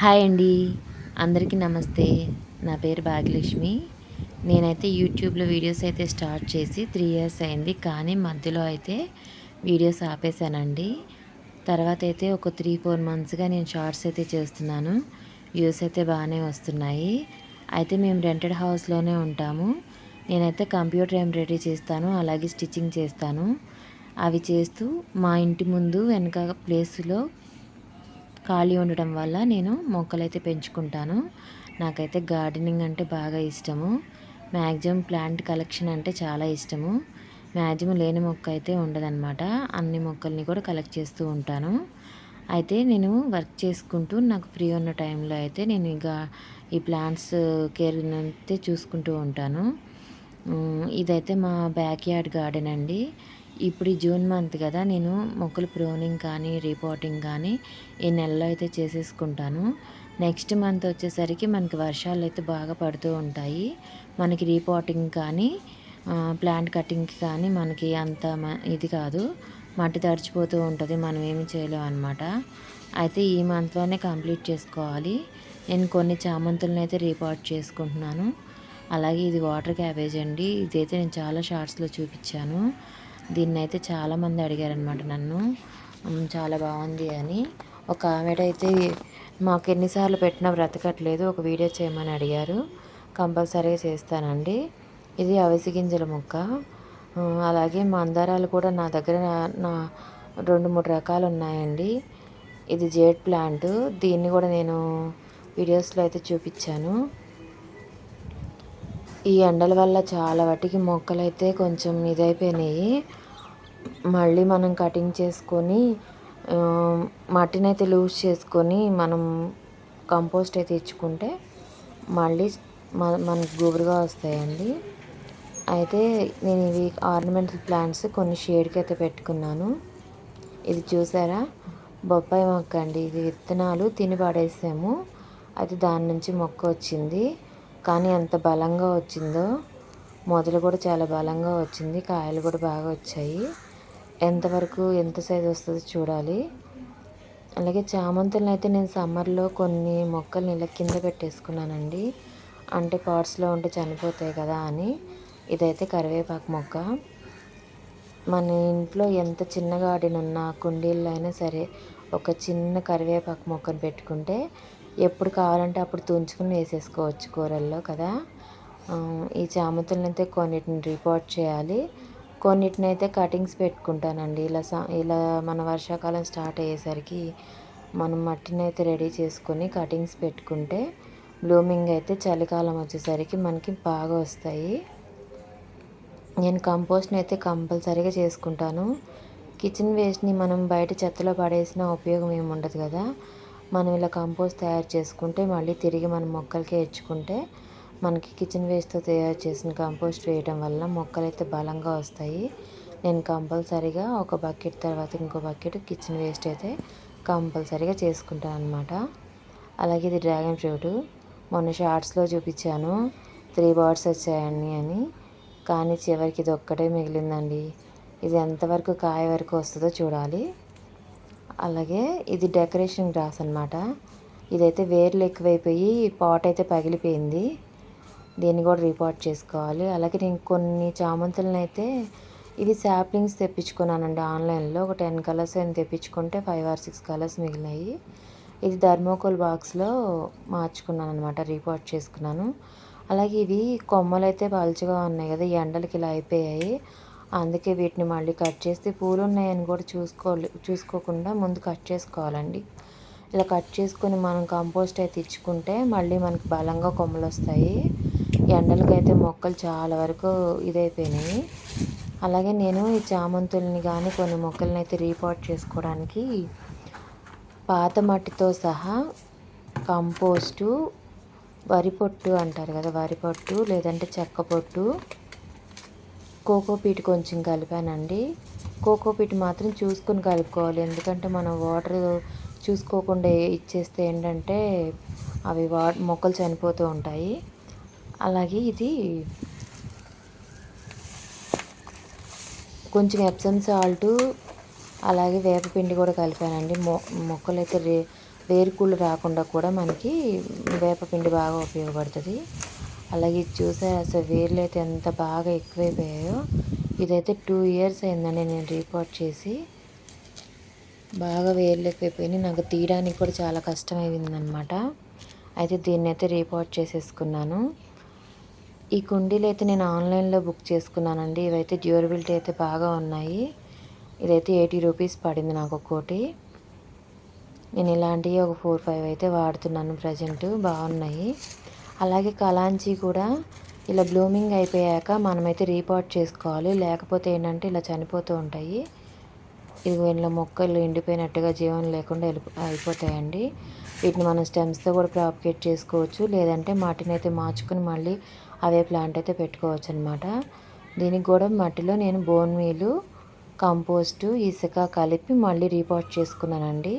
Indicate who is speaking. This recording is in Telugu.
Speaker 1: హాయ్ అండి. అందరికీ నమస్తే. నా పేరు భాగ్యలక్ష్మి. నేనైతే యూట్యూబ్‌లో వీడియోస్ అయితే స్టార్ట్ చేసి 3 ఇయర్స్ అయింది. కానీ మధ్యలో అయితే వీడియోస్ ఆపేసానండి. తర్వాత అయితే ఒక 3, 4 మంత్స్‌గా నేను షార్ట్స్ అయితే చేస్తున్నాను. వ్యూస్ అయితే బాగానే వస్తున్నాయి. అయితే మేము రెంటెడ్ హౌస్‌లోనే ఉంటాము. నేనైతే కంప్యూటర్ ఎంబ్రాయిడరీ చేస్తాను. అలాగే స్టిచ్చింగ్ చేస్తాను. అవి చేస్తూ మా ఇంటి ముందు వెనక ప్లేస్‌లో ఖాళీ ఉండడం వల్ల నేను మొక్కలైతే పెంచుకుంటాను. నాకైతే గార్డెనింగ్ అంటే బాగా ఇష్టము. మ్యాక్సిమం ప్లాంట్ కలెక్షన్ అంటే చాలా ఇష్టము. మ్యాక్సిమం లేని మొక్క అయితే ఉండదనమాట. అన్ని మొక్కల్ని కూడా కలెక్ట్ చేస్తూ ఉంటాను. అయితే నేను వర్క్ చేసుకుంటూ నాకు ఫ్రీ ఉన్న టైంలో అయితే నేను ఈ ప్లాంట్స్ కేర్‌నైతే చూసుకుంటూ ఉంటాను. ఇదైతే మా బ్యాక్ యార్డ్ గార్డెన్ అండి. ఇప్పుడు ఈ జూన్ మంత్ కదా! నేను మొక్కలు ప్రూనింగ్ కానీ, రీపాటింగ్ కానీ ఈ నెలలో అయితే చేసేసుకుంటాను. నెక్స్ట్ మంత్ వచ్చేసరికి మనకి వర్షాలైతే బాగా పడుతూ ఉంటాయి. మనకి రీపాటింగ్ కానీ, ప్లాంట్ కటింగ్‌కి కానీ మనకి అంత ఇది కాదు. మట్టి తడిచిపోతూ ఉంటది. మనం ఏమి చేయలేం అనమాట. అయితే ఈ మంత్‌లోనే కంప్లీట్ చేసుకోవాలి. నేను కొన్ని చామంతులనైతే రీపాట్ చేసుకుంటున్నాను. అలాగే ఇది వాటర్ క్యాబేజ్ అండి. ఇదైతే నేను చాలా షార్ట్స్‌లో చూపిచ్చాను. దీన్నైతే చాలామంది అడిగారనమాట నన్ను. చాలా బావుంది అని. ఒక ఆవిడైతే మాకు ఎన్ని సార్లు పెట్టినా బ్రతకట్లేదు. ఒక వీడియో చేయమని అడిగారు. కంపల్సరీగా చేస్తానండి. ఇది అవిసె గింజల మొక్క. అలాగే మందారాలు కూడా నా దగ్గర నా 2, 3 రకాలున్నాయండి. ఇది జేడ్ ప్లాంట్. దీన్ని కూడా నేను వీడియోస్‌లో అయితే చూపిచ్చాను. ఈ ఎండల వల్ల చాలా వాటికి మొక్కలైతే కొంచెం ఇదైపోయినాయి. మళ్ళీ మనం కటింగ్ చేసుకొని మట్టినైతే లూజ్ చేసుకొని మనం కంపోస్ట్ అయితే ఇచ్చుకుంటే మళ్ళీ మనకు గుబురుగా వస్తాయండి. అయితే నేను ఇవి ఆర్నమెంటల్ ప్లాంట్స్ కొన్ని షేడ్‌కి అయితే పెట్టుకున్నాను. ఇది చూసారా? బొప్పాయి మొక్క అండి. ఇది విత్తనాలు తిని పడేసాము. అయితే దాని నుంచి మొక్క వచ్చింది. కానీ ఎంత బలంగా వచ్చిందో, మొదలు కూడా చాలా బలంగా వచ్చింది. కాయలు కూడా బాగా వచ్చాయి. ఎంతవరకు ఎంత సైజ్ వస్తుందో చూడాలి. అలాగే చామంతులను అయితే నేను సమ్మర్లో కొన్ని మొక్కల్ని ఇలా కింద పెట్టేసుకున్నానండి. అంటే పాట్స్లో ఉంటే చనిపోతాయి కదా అని. ఇదైతే కరివేపాకు మొక్క. మన ఇంట్లో ఎంత చిన్న గార్డెన్ ఉన్నా కుండీల్లో అయినా సరే ఒక చిన్న కరివేపాకు మొక్కను పెట్టుకుంటే ఎప్పుడు కావాలంటే అప్పుడు తుంచుకుని వేసేసుకోవచ్చు కూరల్లో కదా. ఈ చామంతులనైతే కొన్నిటిని రిపోర్ట్ చేయాలి. కొన్నిటినైతే కటింగ్స్ పెట్టుకుంటానండి. ఇలా మన వర్షాకాలం స్టార్ట్ అయ్యేసరికి మనం మట్టినైతే రెడీ చేసుకొని కటింగ్స్ పెట్టుకుంటే బ్లూమింగ్ అయితే చలికాలం వచ్చేసరికి మనకి బాగా వస్తాయి. నేను కంపోస్ట్‌ని అయితే కంపల్సరీగా చేసుకుంటాను. కిచెన్ వేస్ట్‌ని మనం బయట చెత్తలో పడేసినా ఉపయోగం ఏమి ఉండదు కదా. మనం ఇలా కంపోస్ట్ తయారు చేసుకుంటే మళ్ళీ తిరిగి మనం మొక్కలకే ఇచ్చుకుంటే మనకి కిచెన్ వేస్ట్‌తో తయారు చేసిన కంపోస్ట్ వేయడం వల్ల మొక్కలైతే బలంగా వస్తాయి. నేను కంపల్సరీగా ఒక బకెట్ తర్వాత ఇంకో బకెట్ కిచెన్ వేస్ట్ అయితే కంపల్సరీగా చేసుకుంటాను అనమాట. అలాగే ఇది డ్రాగన్ ఫ్రూట్. మొన్న షార్ట్స్‌లో చూపించాను 3 బర్డ్స్ వచ్చాయని అని. కానీ చివరికి ఇది ఒక్కటే మిగిలిందండి. ఇది ఎంతవరకు కాయ వరకు వస్తుందో చూడాలి. అలాగే ఇది డెకరేషన్ గ్రాస్ అనమాట. ఇదైతే వేర్లు ఎక్కువైపోయి పాట్ అయితే పగిలిపోయింది. దీన్ని కూడా రీపాట్ చేసుకోవాలి. అలాగే నేను కొన్ని చామంతులను ఇవి శాప్లింగ్స్ తెప్పించుకున్నానండి ఆన్లైన్లో. ఒక 10 కలర్స్ అయినా తెప్పించుకుంటే 5 ఆర్ 6 కలర్స్ మిగిలినాయి. ఇది థర్మోకోల్ బాక్స్లో మార్చుకున్నాను అనమాట. రీపాట్ చేసుకున్నాను. అలాగే ఇవి కొమ్మలైతే పలుచగా ఉన్నాయి కదా, ఈ ఎండలకి ఇలా అయిపోయాయి. అందుకే వీటిని మళ్ళీ కట్ చేస్తే పూలు ఉన్నాయని కూడా చూసుకోకుండా ముందు కట్ చేసుకోవాలండి. ఇలా కట్ చేసుకొని మనం కంపోస్ట్ అయితే ఇచ్చుకుంటే మళ్ళీ మనకి బలంగా కొమ్మలు వస్తాయి. ఎండలకైతే మొక్కలు చాలా వరకు ఇదైపోయినాయి. అలాగే నేను ఈ చామంతుల్ని కానీ కొన్ని మొక్కల్ని అయితే రీపాట్ చేసుకోవడానికి పాత మట్టితో సహా కంపోస్టు, వరి పొట్టు అంటారు కదా, వరి పొట్టు లేదంటే చెక్క పొట్టు, కోకోపీట్ కొంచెం కలిపానండి. కోకోపీట్ మాత్రం చూసుకొని కలుపుకోవాలి. ఎందుకంటే మనం వాటర్ చూసుకోకుండా ఇచ్చేస్తే ఏంటంటే అవి మొక్కలు చనిపోతూ ఉంటాయి. అలాగే ఇది కొంచెం ఎప్సమ్ సాల్టు అలాగే వేపపిండి కూడా కలిపానండి. మొక్కలైతే వేరుకుళ్ళు రాకుండా కూడా మనకి వేపపిండి బాగా ఉపయోగపడుతుంది. అలాగే ఇది చూసారా అసలు వేర్లు అయితే ఎంత బాగా ఎక్కువైపోయాయో. ఇదైతే 2 ఇయర్స్ అయిందండి నేను రీపోర్ట్ చేసి. బాగా వేర్లు ఎక్కువైపోయినాయి. నాకు తీయడానికి కూడా చాలా కష్టమైందనమాట. అయితే దీన్నైతే రీపోర్ట్ చేసేసుకున్నాను. ఈ కుండీలు అయితే నేను ఆన్లైన్లో బుక్ చేసుకున్నానండి. ఇవైతే డ్యూరబిలిటీ అయితే బాగా ఉన్నాయి. ఇదైతే 80 రూపీస్ పడింది నాకు ఒక్కోటి. నేను ఇలాంటివి ఒక 4, 5 అయితే వాడుతున్నాను ప్రజెంట్. బాగున్నాయి. అలాగే కలాంచీ కూడా ఇలా బ్లూమింగ్ అయిపోయాక మనమైతే రీపాట్ చేసుకోవాలి. లేకపోతే ఏంటంటే ఇలా చనిపోతూ ఉంటాయి. ఇదిగో ఇలా మొక్కలు ఎండిపోయినట్టుగా జీవం లేకుండా అయిపోతాయండి. వీటిని మనం స్టెమ్స్తో కూడా ప్రాపగేట్ చేసుకోవచ్చు. లేదంటే మట్టిని అయితే మార్చుకుని మళ్ళీ అవే ప్లాంట్ అయితే పెట్టుకోవచ్చు అనమాట. దీనికి కూడా మట్టిలో నేను బోన్ మీలు, కంపోస్టు, ఇసుక కలిపి మళ్ళీ రీపాట్ చేసుకున్నానండి.